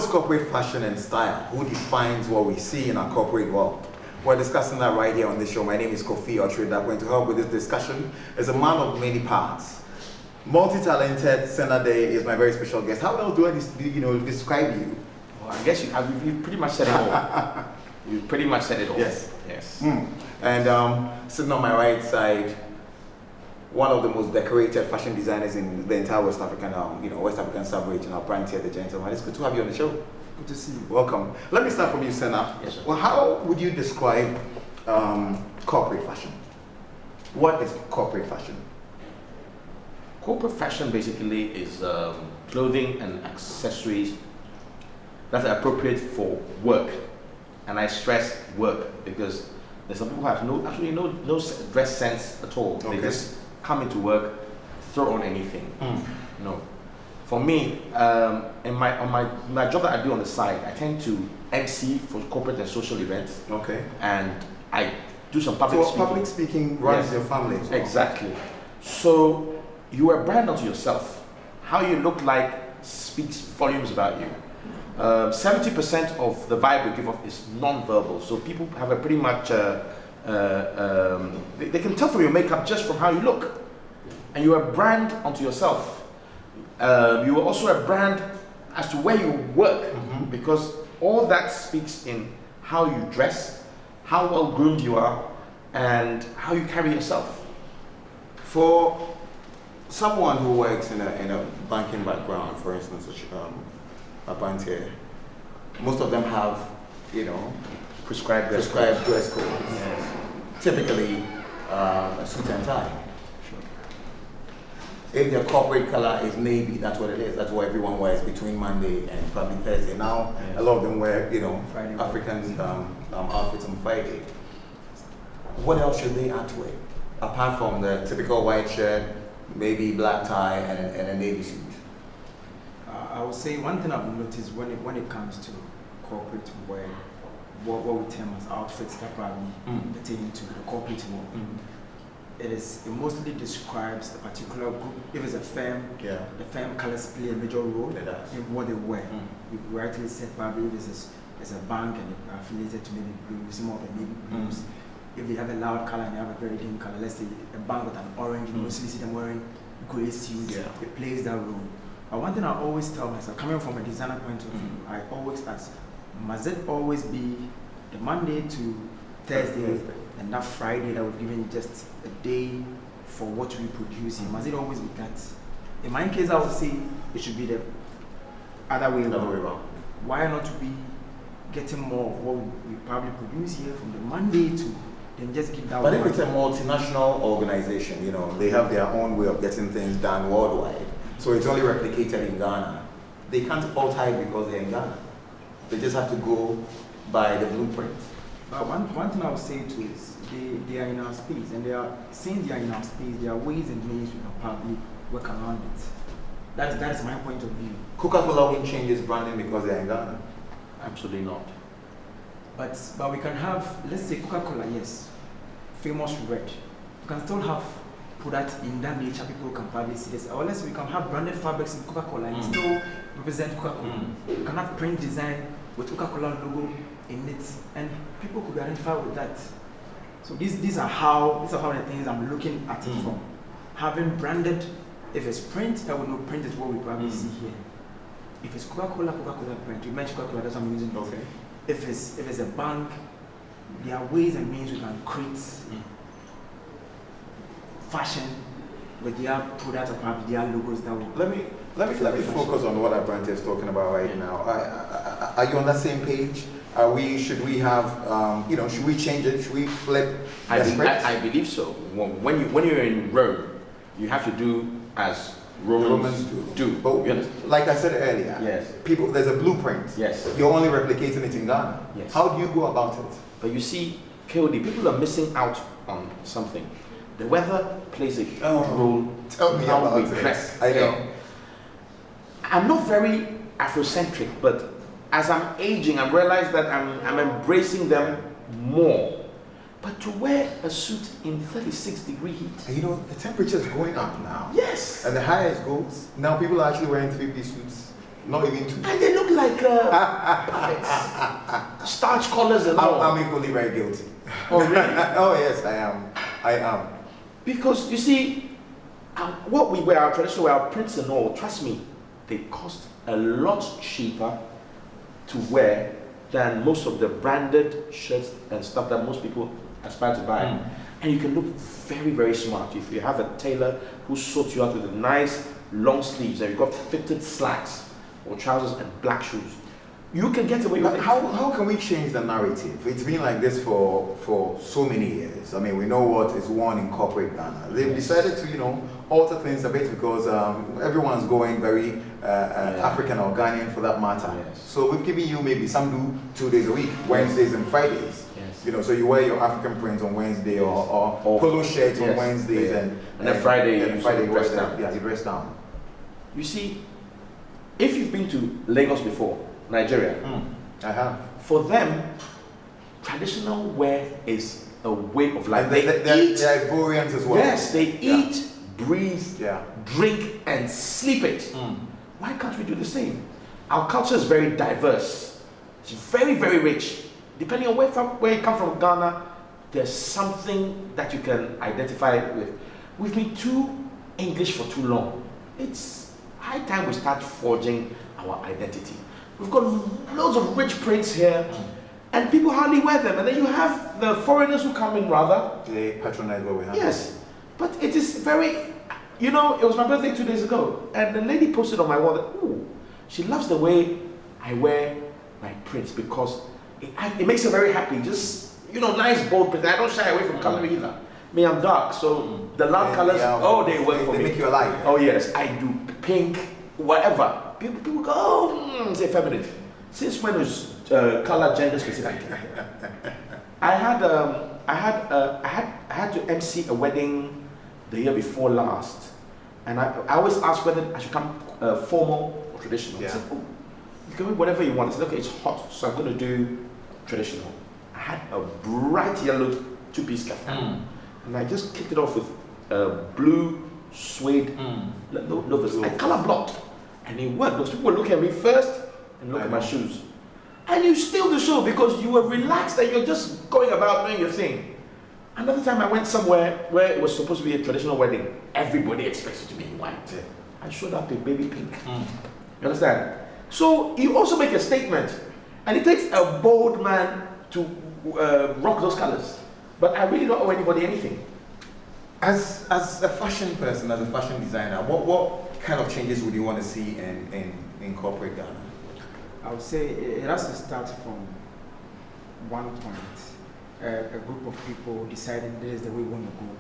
corporate fashion and style? Who defines what we see in our corporate world? We're discussing that right here on this show. My name is Kofi Otrida. Going to help with this discussion is a man of many parts. Multi-talented Senna Day is my very special guest. How else do I describe you? Well, I guess you pretty much said it all. You pretty much said it all. Yes. Yes. And sitting on my right side, one of the most decorated fashion designers in the entire West African, West African sub-region, our brand here, the gentleman. It's good to have you on the show. Good to see you. Welcome. Let me start from you, Senna. Yes, sir. Well, how would you describe corporate fashion? What is corporate fashion? Corporate fashion basically is clothing and accessories that are appropriate for work. And I stress work because there's some people who have absolutely no dress sense at all. Okay. They just come into work, throw on anything. No. For me, in my job that I do on the side, I tend to MC for corporate and social events. Okay. And I do some public speaking. Public speaking runs Yes. your family as well. Exactly. So you are a brand unto yourself. How you look like speaks volumes about you. 70% of the vibe we give off is non-verbal. So people have a pretty much, they can tell from your makeup just from how you look. And you are a brand unto yourself. You are also a brand as to where you work, because all that speaks in how you dress, how well groomed you are, and how you carry yourself. For someone who works in a banking background, for instance, a bank here, most of them have, Prescribed dress prescribed dress codes. Yes. Typically, a suit and tie. If their corporate color is navy, that's what it is. That's what everyone wears between Monday and probably Thursday. Now, a lot of them wear, Friday. African outfits on Friday. What else should they add to it? Apart from the typical white shirt, maybe black tie and a navy suit. I would say one thing I've noticed when it comes to corporate wear, what we term as outfits that probably pertain to the corporate world. It mostly describes a particular group. If it's a firm, the firm colors play a major role It does. in what they wear. You rightly said probably if it's a bank and they're affiliated to maybe blue, some of the navy blues. If they have a loud color and they have a very dim color, let's say a bank with an orange, you mostly see them wearing gray suits. Yeah. It plays that role. But one thing I always tell myself, coming from a designer point of view, I always ask, must it always be the Monday to Thursday and that Friday that we've given just a day for what we produce here? Must it always be that? In my case, I would say it should be the other way around. Why not we getting more of what we probably produce here from the Monday to then just give that But one. if it's a multinational organization, they have their own way of getting things done worldwide. So it's only replicated in Ghana. They can't alter it because they're in Ghana. They just have to go by the blueprint. But one thing I would say too is they are in our space, and since they are in our space, there are ways and means we can probably work around it. That is my point of view. Coca-Cola won't change its branding because they're in Ghana. Absolutely not. But we can have, let's say Coca-Cola, yes, famous red. We can still have product in that nature. People can probably see this. Or let's say we can have branded fabrics in Coca-Cola and still represent Coca-Cola. We can have print design with Coca-Cola logo in it, and people could identify with that. So these are how the things I'm looking at it from. Having branded, if it's print, that would know print is what we probably see here. If it's Coca-Cola print, you mentioned Coca-Cola, that's what I'm using. Okay. If it's a bank, there are ways and means we can create fashion with their products or perhaps their logos that will. Let me focus on what our brand is talking about right now. Are you on that same page? Should we have, should we change it? Should we flip the script? I believe so. When you're in Rome, you have to do as Romans do. But You understand? like I said earlier, Yes. there's a blueprint. Yes. You're only replicating it in Ghana. Yes. How do you go about it? But you see, KOD, people are missing out on something. The weather plays a huge role. Tell me how about we it. dress. I know. I'm not very Afrocentric, but as I'm aging, I realize that I'm embracing them more. But to wear a suit in 36-degree heat. And the temperature is going up now. Yes. And the higher it goes, now people are actually wearing 3-piece suits, not even 2. And they look like starch collars and all. I'm equally very guilty. Oh, really? Oh yes, I am. Because you see, what we wear, our traditional wear, our prints and all, trust me, they cost a lot cheaper to wear than most of the branded shirts and stuff that most people aspire to buy. And you can look very, very smart. If you have a tailor who sorts you out with nice long sleeves and you've got fitted slacks or trousers and black shoes, you can get away with it. How can we change the narrative? It's been like this for so many years. I mean, we know what is worn in corporate Ghana. They've decided to, alter things a bit because everyone's going very African or Ghanaian for that matter. Yes. So we've given you maybe some do 2 days a week, Wednesdays and Fridays. Yes. So you wear your African prints on Wednesday or polo shirts on Wednesdays and then Friday you dress down. Yeah, you dress down. You see, if you've been to Lagos before, Nigeria, I have. for them, traditional wear is a way of life. And they're Ivorians as well. Yes, they eat, breathe, Yeah. drink, and sleep it. Why can't we do the same? Our culture is very diverse. It's very, very rich. Depending on where you come from, Ghana, there's something that you can identify with. We've been too English for too long. It's high time we start forging our identity. We've got loads of rich prints here, and people hardly wear them. And then you have the foreigners who come in rather. They patronize what we have. Yes, but it is very, it was my birthday 2 days ago, and the lady posted on my wall that, she loves the way I wear my prints because it makes her very happy. Just, nice bold print. I don't shy away from color either. Me, I'm dark, so the loud colors, they work for me. They make you alive. Oh yes, I do pink, whatever. People go, it's effeminate. Since when was color gender specific? I had to MC a wedding the year before last, and I always ask whether I should come formal or traditional. Yeah. I said, you can do whatever you want. I said, okay, it's hot, so I'm going to do traditional. I had a bright yellow two-piece kaftan, and I just kicked it off with blue suede loafers. I color blocked, and it worked. Those people were looking at me first and look at my shoes. And you steal the show because you were relaxed and you're just going about doing your thing. Another time I went somewhere where it was supposed to be a traditional wedding. Everybody expects it to be in white. I showed up in baby pink. You understand? So you also make a statement. And it takes a bold man to rock those colors. But I really don't owe anybody anything. As a fashion person, as a fashion designer, what kind of changes would you want to see in corporate Ghana? I would say it has to start from one point. A group of people deciding this is the way we want to go,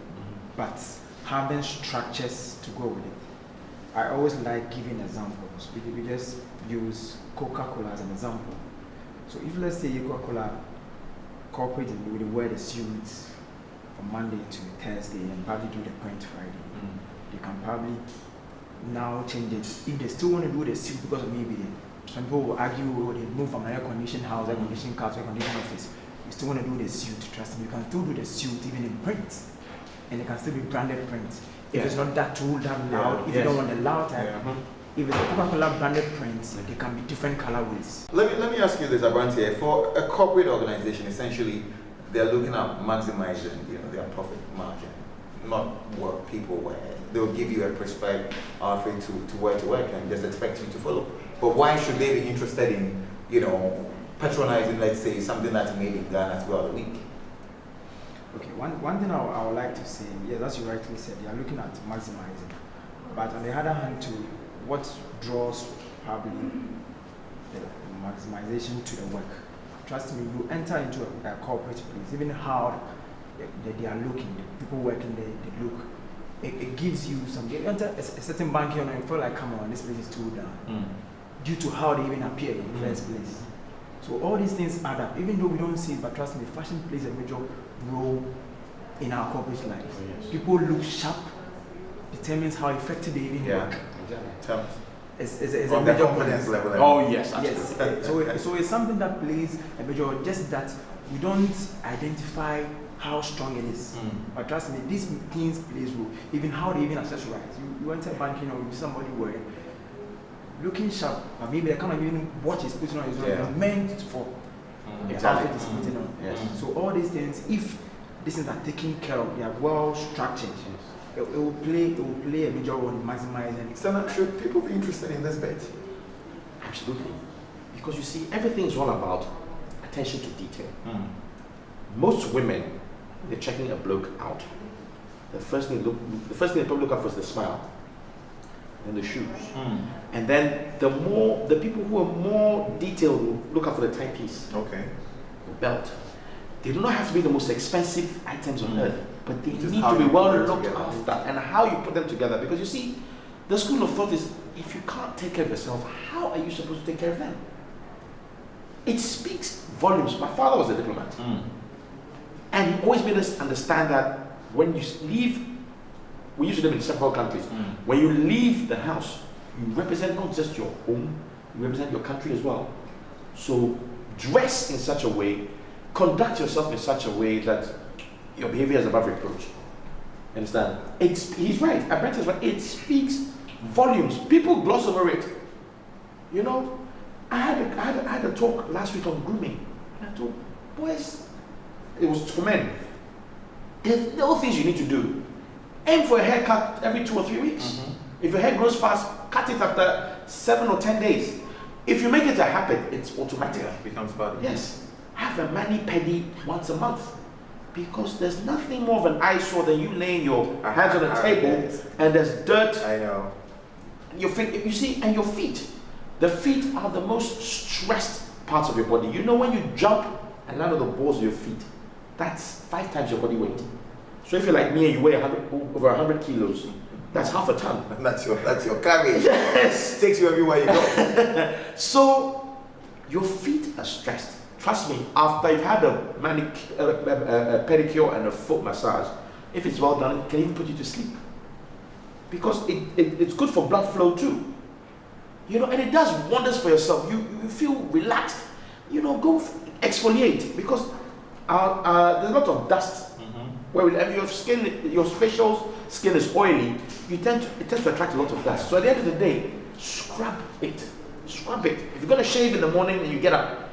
but having structures to go with it. I always like giving examples. We just use Coca-Cola as an example. So if let's say Coca-Cola corporate will wear the suits from Monday to Thursday and probably do the print Friday, they can probably now change it. If they still want to do the suit because of maybe some people will argue they move from an air-conditioned house, air-conditioned car to air-conditioned office. You still want to do the suit, trust me, you can still do the suit even in print. And it can still be branded print. If it's not that too damn loud, if you don't want the loud type, if it's a Coca-Cola branded print, they can be different colorways. Let me ask you this, Abrantia. For a corporate organization, essentially, they're looking at maximizing their profit margin, not what people wear. They'll give you a prescribed outfit to wear to work and just expect you to follow. But why should they be interested in, patronizing, let's say, something that's made in Ghana throughout the week? Okay, one thing I would like to say, yes, as you rightly said, they are looking at maximizing. But on the other hand, too, what draws probably the maximization to the work? Trust me, you enter into a corporate place, even how they are looking, the people working there, they look. It gives you some. You enter a certain bank here and you feel like, come on, this place is too down. Due to how they even appear in the first place. So all these things add up. Even though we don't see it, but trust me, fashion plays a major role in our corporate life. People look sharp, determines how effective they even work. It's On a the major confidence point. level. Oh yes, absolutely. Yes. So it's something that plays a major. Just that we don't identify how strong it is. But trust me, these things plays role. Even how they even accessorize. You enter banking or somebody where looking sharp, but maybe the kind of even watch is putting on is Yeah. not meant for the Exactly. outfit is putting on. Yes. So all these things, if these things are taken care of, they are well structured. It will play a major role in maximizing. So now, should people be interested in this bit? Absolutely. Because you see, everything is all about attention to detail. Most women, they're checking a bloke out. The first thing they probably look at for is the smile and the shoes. And then the people who are more detailed will look out for the timepiece, Okay. the belt. They do not have to be the most expensive items on earth, but they Just need how to be you well put them looked together. after, and how you put them together. Because you see, the school of thought is, if you can't take care of yourself, how are you supposed to take care of them? It speaks volumes. My father was a diplomat, and he always made us understand that when you leave, we used to live in several countries. When you leave the house, you represent not just your home, you represent your country as well. So dress in such a way, conduct yourself in such a way that your behavior is above reproach. Understand? He's right. Brent is right. It speaks volumes. People gloss over it. You know, I had a talk last week on grooming. And I told boys, it was for men. There's little things you need to do. Aim for a haircut every 2 or 3 weeks. If your hair grows fast, cut it after 7 or 10 days. If you make it a habit, it's automatic. Yeah, becomes bad. Yes. Have a mani-pedi once a month. Because there's nothing more of an eyesore than you laying your hands on the table Yes. and there's dirt. I know. Your feet, you see, and your feet. The feet are the most stressed parts of your body. You know, when you jump and land on the balls of your feet, that's 5 times your body weight. So if you're like me and you weigh over 100 kilos, that's half a ton. That's your carriage. Yes. Takes you everywhere you go. So your feet are stressed. Trust me, after you've had a pedicure and a foot massage, if it's well done, it can even put you to sleep. Because it's good for blood flow too. You know, and it does wonders for yourself. You feel relaxed. You know, go exfoliate, because there's a lot of dust. Where if your skin, your facial skin is oily, it tends to attract a lot of dust. So at the end of the day, scrub it. Scrub it. If you're gonna shave in the morning and you get up,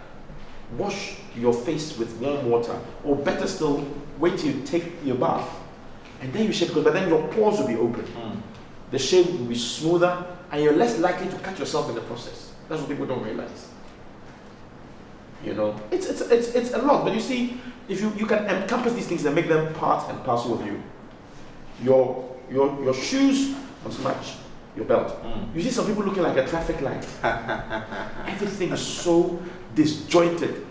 wash your face with warm water, or better still, wait till you take your bath, and then you shave, but then your pores will be open. The shave will be smoother, and you're less likely to cut yourself in the process. That's what people don't realize. You know, it's a lot, but you see, if you can encompass these things and make them part and parcel of you. Your shoes must match your belt. You see some people looking like a traffic light. Everything is so disjointed.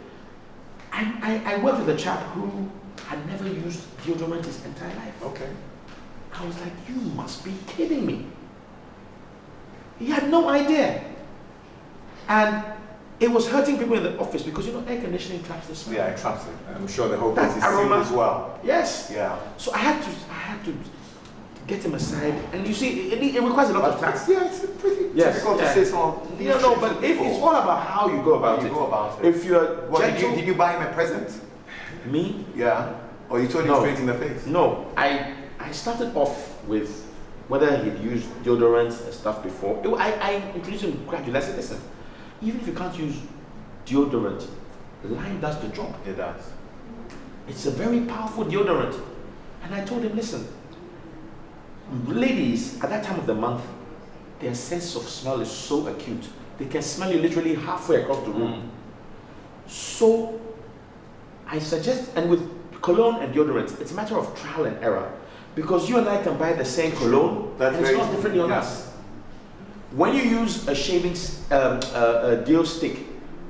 I worked with a chap who had never used deodorant his entire life. Okay. I was like, you must be kidding me. He had no idea. And it was hurting people in the office because, you know, air conditioning traps the smell. Yeah, it traps it. I'm sure the whole That place is sealed aroma. as well. Yes. Yeah. So I had to get him aside, and you see, it requires a lot of time. It's pretty Yes, difficult yeah. to say so. You know, but if it's all about how you go about you it. go about it. If you're What, gentle, did you buy him a present? me? Yeah. Or you told him No. straight in the face? No, I started off with whether he'd used deodorants and stuff before. I introduced him gradually. I said, listen, even if you can't use deodorant, lime does the job. It does. It's a very powerful deodorant. And I told him, listen, ladies at that time of the month, their sense of smell is so acute. They can smell you literally halfway across the room. So I suggest, and with cologne and deodorants, it's a matter of trial and error. Because you and I can buy the same cologne, That's and it's very not differently on yeah. us. When you use a shaving a deo stick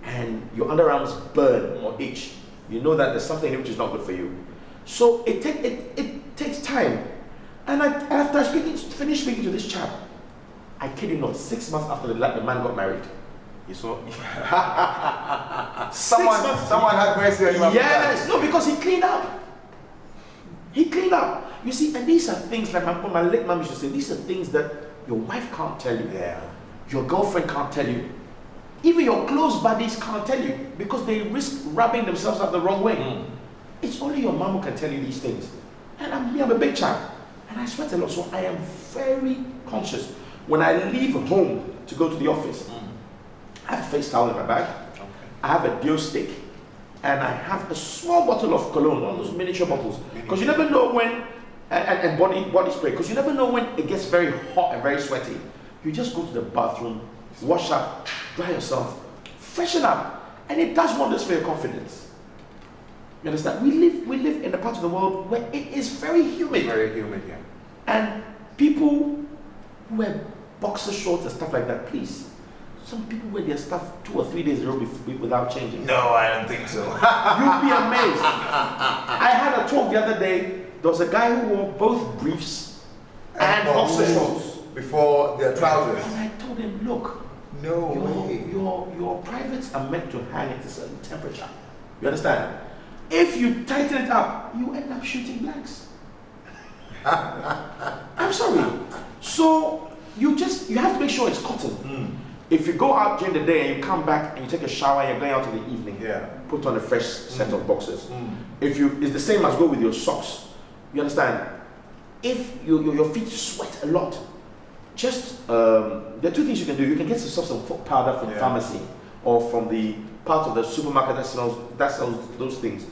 and your underarms burn or itch, you know that there's something in it which is not good for you. So it takes time. And after finished speaking to this chap, I kid you not, 6 months after the man got married. You saw? Someone had mercy on him. after Yes, that. no, because he cleaned up. He cleaned up. You see, and these are things like my late mom used to say, these are things that your wife can't tell you. Yeah. Your girlfriend can't tell you. Even your close buddies can't tell you because they risk rubbing themselves up the wrong way. It's only your mom who can tell you these things. And I'm a big chap. And I sweat a lot, so I am very conscious. When I leave home, to go to the office. I have a face towel in my bag. Okay. I have a deal stick, and I have a small bottle of cologne, one of those miniature bottles, because you never know when, and body spray, because you never know when it gets very hot and very sweaty. You just go to the bathroom, wash up, dry yourself, freshen up, and it does wonders for your confidence. You understand? We live in a part of the world where it is very humid. Very humid, yeah. And people who wear boxer shorts and stuff like that, please. Some people wear their stuff 2 or 3 days in a row without changing. No, I don't think so. You'll be amazed. I had a talk the other day. There was a guy who wore both briefs and boxer shorts before their trousers. And I told him, look, No way. your privates are meant to hang at a certain temperature. You understand? If you tighten it up, you end up shooting blanks. I'm sorry. So you have to make sure it's cotton. If you go out during the day and you come back and you take a shower and you're going out in the evening, Yeah. put on a fresh set of boxers. It's the same as go with your socks. You understand? If your feet sweat a lot, just there are 2 things you can do. You can get yourself some foot powder from the pharmacy or from the part of the supermarket that sells those things.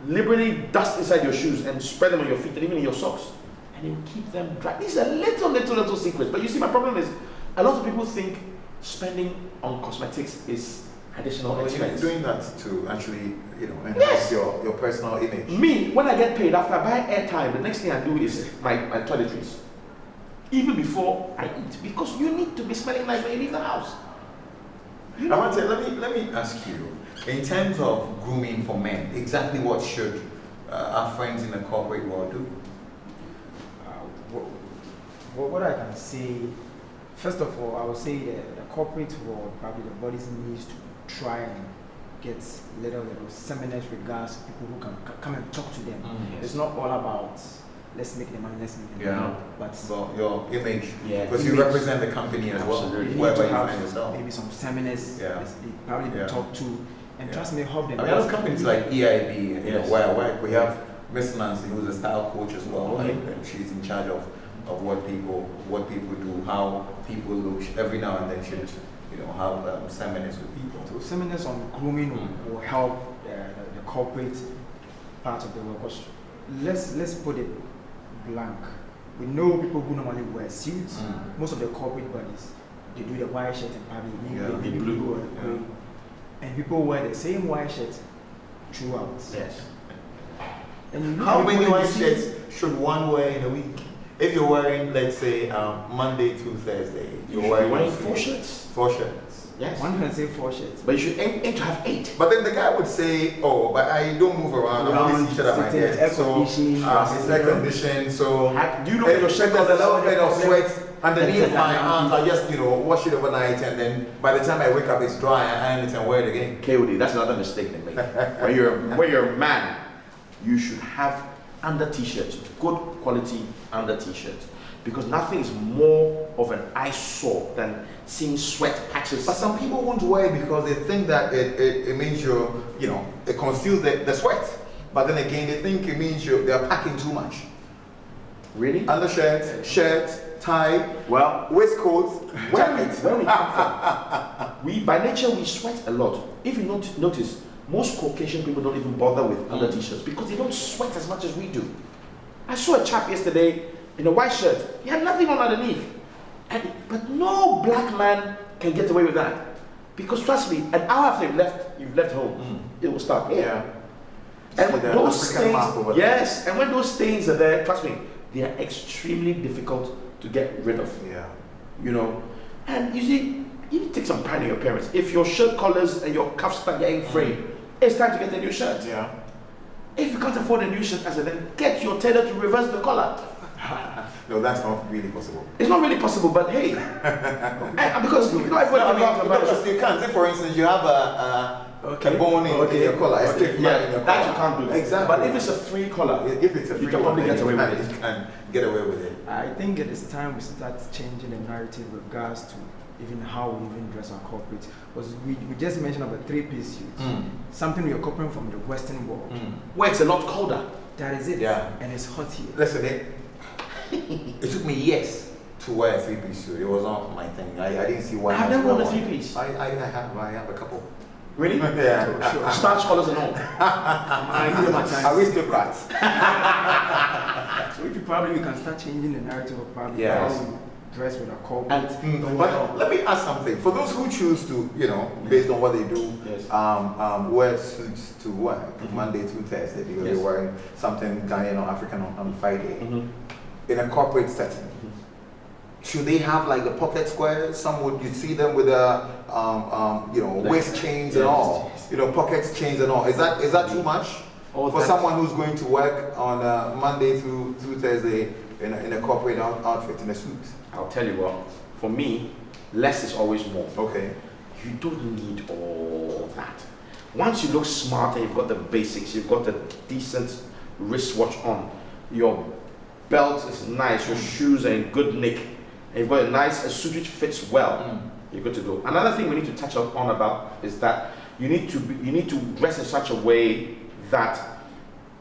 Liberally dust inside your shoes and spread them on your feet and even in your socks, and it will keep them dry. These are little secrets. But you see, my problem is a lot of people think spending on cosmetics is additional Well, you're expense. doing that to actually, enhance Yes. your personal image. Me, when I get paid, after I buy airtime, the next thing I do is my toiletries. Even before I eat, because you need to be smelling nice when you leave the house. I want to let me ask you, in terms of grooming for men, exactly what should our friends in the corporate world do? What I can say, first of all, I would say that the corporate world, probably the bodies needs to try and get little seminars regards to people who can come and talk to them. Yes. It's not all about let's make the money, Yeah. but Well, your image, Yeah. because you Image. represent the company as well, Absolutely. you need wherever to you find have yourself. maybe some seminars Yeah. they probably Yeah. talk to, and Yeah. trust me, help them. I mean, there's companies like EIB, Yes. where I work. We have Miss Nancy, who's a style coach as well, Okay. and she's in charge of what people do, how people look. Every now and then, she'll have seminars with people. So seminars on grooming will help the corporate part of the work. 'Cause let's put it blank. We know people who normally wear suits. Most of the corporate bodies, they do the white shirt and probably Yeah, the blue or the grey. And people wear the same white shirt throughout. Yes. And you look How at many people in white the suits, shirts should one wear in a week? If you're wearing, let's say, Monday to Thursday, you're wearing 4 shirts. 4 shirts. Yes. one can say 4 shirts. But you should aim to have 8. But then the guy would say, "Oh, but I don't move around. I only see each other at my Sitting, desk. air So conditioning, it's air conditioned. So Do you know your if shirt there's a colors? little bit of sweat underneath Yes. my arms, I just wash it overnight, and then by the time I wake up, it's dry. I iron it and wear it again." KOD, that's another mistake they make. when you're a man, you should have under t-shirts, good quality under t-shirts, because nothing is more of an eyesore than seeing sweat patches. But some people won't wear it because they think that it means it conceals the sweat. But then again, they think it means they're packing too much. Really? Undershirt, shirt, tie, Well, waistcoat, jacket. where we come from, by nature we sweat a lot. If you notice, most Caucasian people don't even bother with under t-shirts because they don't sweat as much as we do. I saw a chap yesterday in a white shirt. He had nothing on underneath. But no black man can get away with that. Because trust me, an hour after you've left home, it will start here. Yeah. And See the those African mark over stains, there. yes, and when those stains are there, trust me, they are extremely difficult to get rid of. Yeah. And you see, you need to take some pride in your appearance. If your shirt collars and your cuffs start getting frayed, it's time to get a new shirt. Yeah. If you can't afford a new shirt, then get your tailor to reverse the collar. No, that's not really possible. It's not really possible, but hey, because you know everybody Because you can't. Say, for instance, you have a bone in your collar, a stiff line in your collar. that you can't do. Exactly. But if it's a free collar, If it's a free you can one, probably then get away with it. You can get away with it. I think it is time we start changing the narrative with regards to even how we even dress our corporate. Because we just mentioned about 3-piece suits. Something we are copying from the Western world. Where it's a lot colder. That is it. Yeah. And it's hot here. Listen, it took me years to wear a three-piece suit. It was not my thing. I didn't see why. I've I never worn a one. three-piece. I have a couple. Really? Yeah. Sure. Starch colors and all. I give them a chance. Aristocrats. So if you probably we can start changing the narrative of probably Yes. how we dress with our corporate. And But let me ask something. For those who choose to, based on what they do, Yes. wear suits to work Monday to Thursday because Yes. they're wearing something Ghanaian or African on Friday Mhm. in a corporate setting. Should they have like the pocket squares? Some would you see them with a waist chains and all, pocket chains and all. Is that too much All for that- someone who's going to work on Monday through Thursday in a corporate outfit in a suit? I'll tell you what, for me, less is always more. Okay. You don't need all that. Once you look smart and you've got the basics, you've got a decent wristwatch on, your belt is nice, your shoes are in good nick, and you've got a suit which fits well, you're good to go. Another thing we need to touch on about is that you need to dress in such a way that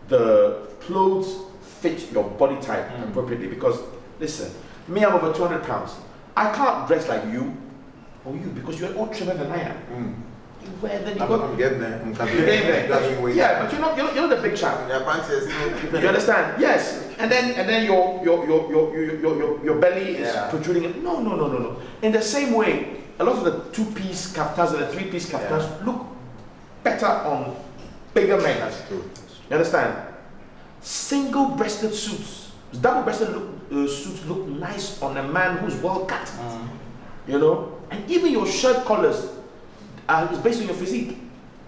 the clothes fit your body type appropriately. Because listen, me, I'm over 200 pounds. I can't dress like you or you because you're all trimmer than I am. Where then you got? I'm getting there. I'm You're getting there. Yeah, but you're not the big chap. Your pants is still keeping You understand? Yes. And then your belly is Yeah. protruding. No. In the same way, a lot of the two-piece kaftans and the three-piece kaftans look better on bigger men. That's true. You understand? Single-breasted suits, double-breasted suits look nice on a man who's well cut. And even your shirt collars is based on your physique.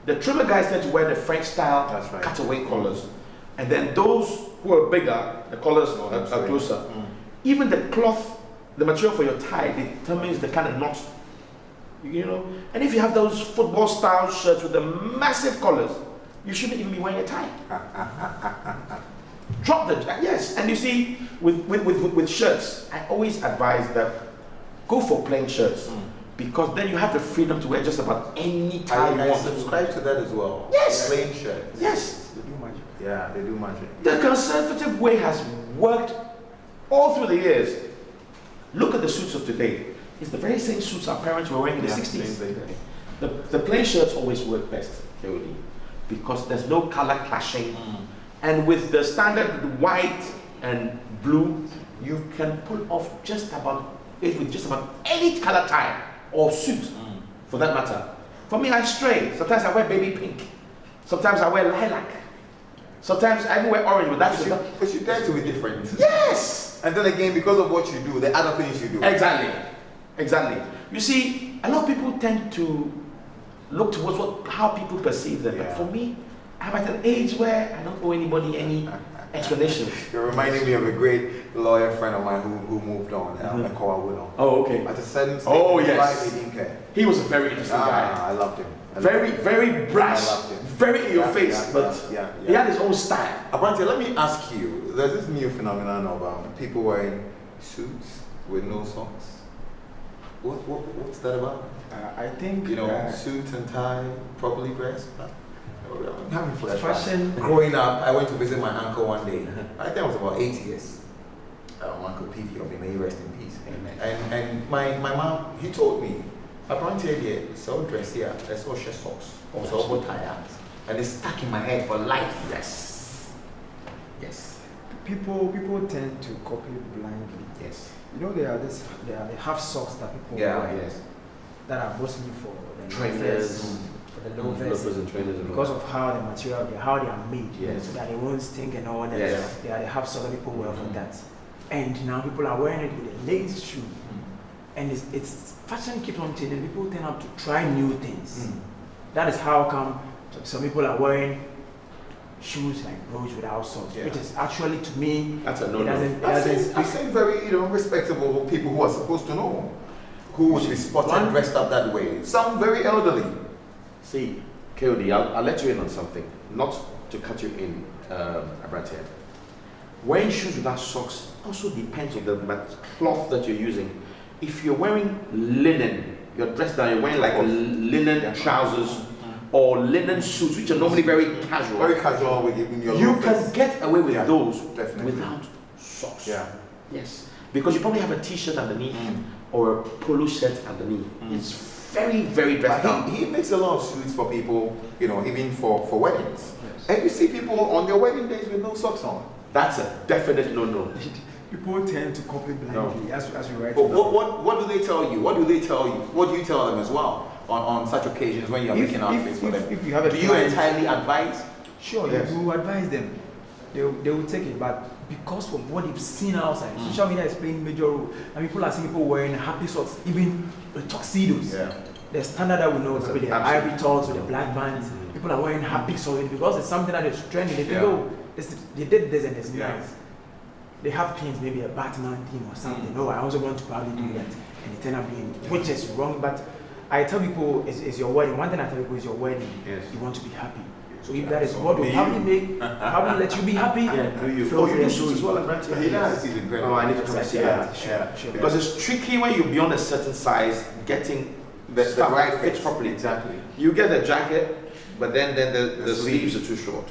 The trimmer guys tend to wear the French style That's right. cutaway collars, and then those who are bigger, the collars are closer. Even the cloth, the material for your tie determines the kind of knot. And if you have those football style shirts with the massive collars, you shouldn't even be wearing a tie. Drop the yes. And you see, with shirts, I always advise that go for plain shirts because then you have the freedom to wear just about any tie you I want. subscribe to that as well. Yes. Plain shirts. Yes. They do magic. Yeah, they do magic. The conservative way has worked all through the years. Look at the suits of today. It's the very same suits our parents were wearing in the 60s. same thing. The plain shirts always work best, KOD, because there's no color clashing. And with the standard white and blue, you can pull off just about any color tie or suit, for that matter. For me, I stray. Sometimes I wear baby pink. Sometimes I wear lilac. Sometimes I even wear orange, but that's But you dare to be different. yes. And then again, because of what you do, the other things you do. Exactly. You see, a lot of people tend to look towards how people perceive them. But Yeah. for me, I'm at an age where I don't owe anybody any explanation. You're reminding me of a great lawyer friend of mine who moved on, Ekowa Woodon. Oh, okay. At a certain stage Oh, in his yes. life, he didn't care. He was a very interesting guy. I loved him. Very, very brash, I loved him. very in your Yeah, face, yeah, but yeah. he had his own style. Abrante, let me ask you, there's this new phenomenon of people wearing suits with no socks. What's that about? I think Suit and tie, properly dressed. I'm having flashbacks. fashion. Growing up, I went to visit my uncle one day. I think I was about 8 years. Uncle P.V. may he rest in peace. Amen. And my mom, he told me, Abrante here, so dress here, that's all she socks, also all tie. And it's stuck in my head for life. Yes. People tend to copy blindly. Yes. There are the half socks that people Yeah, wear yes. that are mostly for the Trainers. loafers, for the loafers, and trainers and all because that. of how the material, how they are made, Yes. so that they won't stink and all that. Yes. They are the half socks that people wear for that. And now people are wearing it with a lace shoe. And it's fashion keeps on changing. People tend up to try new things. That is how come some people are wearing shoes like Roach without socks, Yeah. which is actually, to me, That's a it no-no. doesn't I've seen very, respectable people who are supposed to know, who would be spotted dressed up that way. Some very elderly. See, KOD, I'll let you in on something, not to cut you in, Abrante. Wearing shoes without socks also depends on the cloth that you're using. If you're wearing linen, you're dressed down, you're wearing like linen trousers or linen suits, which are normally very casual. Very casual with your You loafers. can get away with those definitely. without socks. Yeah. Yes. because you probably have a t-shirt underneath or a polo shirt underneath. It's very, very dressed But down. he makes a lot of suits for people, you know, even for weddings. Yes. And you see people on their wedding days with no socks on. That's a definite no-no. People tend to copy blindly, as you write. But what do they tell you? What do they tell you? What do you tell them as well on such occasions when you're making outfits for them? If you have a do you client- entirely advise? Sure, Yes. you advise them. They will take it, but because from what they've seen outside, social media is playing major role. And people are seeing people wearing happy socks, even the tuxedos. Yeah. The standard that we know is with the Absolutely. ivory tops with the black bands. People are wearing happy socks because it's something that is trending. They think, Yeah. oh, they did this and it's Yeah. nice. They have pins, maybe a Batman theme or something. Oh, I also want to proudly do that. And they turn up being, which is wrong. But I tell people, it's your wedding. One thing I tell people is your wedding. Yes. You want to be happy. So if that is So what will may probably let you be happy, Do you? feel Oh, free you do and suits as well, Grant? He does. He's incredible. Oh, I need to come and see that. Sure. Because it's tricky when you're beyond a certain size, getting the stuff right fits fit properly. Exactly. You get the jacket, but then the sleeves are too short,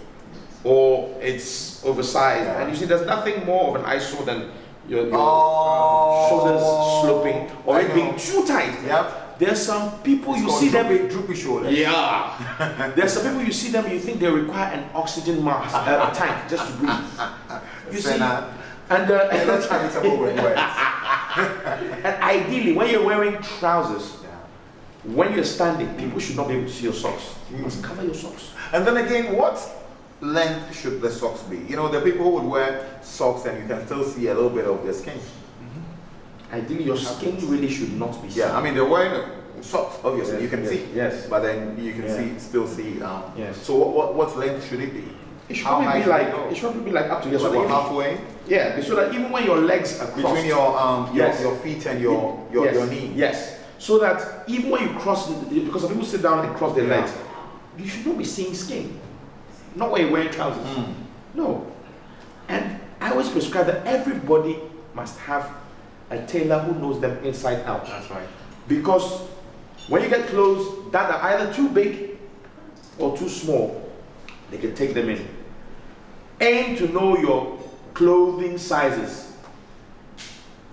or it's oversized, Yeah. and you see there's nothing more of an eyesore than your Oh. shoulders sloping or I it being know. too tight. Yep. There's some people It's you called see them. droopy shoulders. Yeah. There's some people you see them, you think they require an oxygen mask, a tank just to breathe. You see, Senna, and they're not charitable with words. and ideally, when you're wearing trousers, Yeah. when you're standing, people should not be able to see your socks. You must cover your socks. And then again, what length should the socks be? You know, there are people who would wear socks and you can still see a little bit of their skin. Ideally, your skin really should not be seen. Yeah, I mean, they're wearing socks, obviously, Yes, you can yes, see. yes. But then you can Yeah. still see. Yes. So what length should it be? It should How probably high be should like it go? it should probably be like up to your About stomach. halfway Yeah, so that even when your legs are crossed, between Yes. your feet and your yes, knee. Yes. So that even when you cross, because some people sit down and cross their Yeah. legs, you should not be seeing skin. Not when you're wearing trousers. No. And I always prescribe that everybody must have a tailor who knows them inside out. That's right. Because when you get clothes that are either too big or too small, they can take them in. Aim to know your clothing sizes.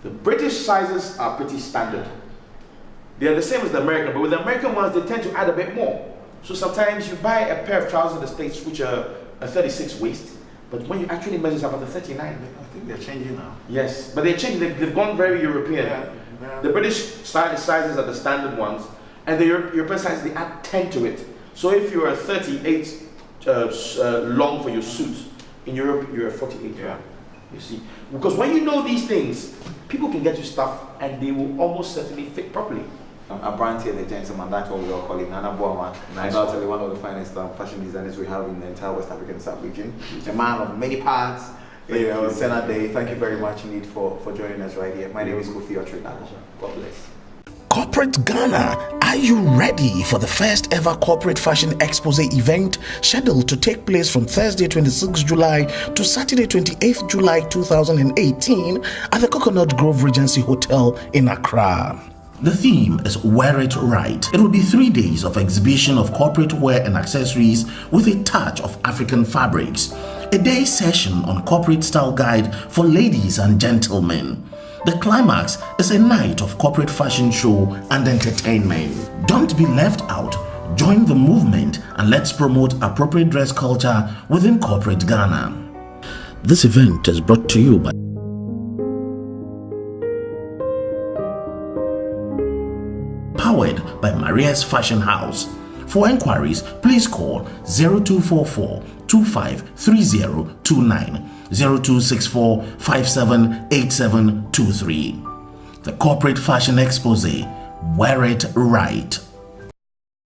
The British sizes are pretty standard. They are the same as the American, but with the American ones, they tend to add a bit more. So sometimes you buy a pair of trousers in the States which are a 36 waist, but when you actually measure, it's about a 39. I think they're changing now. Yes, but they're changing. They've gone very European. Yeah. The British sizes are the standard ones, and the European sizes, they add 10 to it. So if you're a 38 long for your suit, in Europe you're a 48. Yeah. You see, because when you know these things, people can get you stuff and they will almost certainly fit properly. Abranti, the gentleman, that's what we all call him, Nana Boama. Nice Undoubtedly one of the finest fashion designers we have in the entire West African sub-region. A man of many parts. You know, Senna Day, thank you very much indeed for joining us right here. My name is Kofi Otridako. God bless. Corporate Ghana, are you ready for the first ever Corporate Fashion Expose event scheduled to take place from Thursday 26 July to Saturday 28th July 2018 at the Coconut Grove Regency Hotel in Accra? The theme is Wear It Right. It will be 3 days of exhibition of corporate wear and accessories with a touch of African fabrics. A day session on corporate style guide for ladies and gentlemen. The climax is a night of corporate fashion show and entertainment. Don't be left out. Join the movement and let's promote appropriate dress culture within corporate Ghana. This event is brought to you by powered by Maria's Fashion House. For enquiries, please call 0244 253029, 0264 578723. The Corporate Fashion Expose. Wear it right.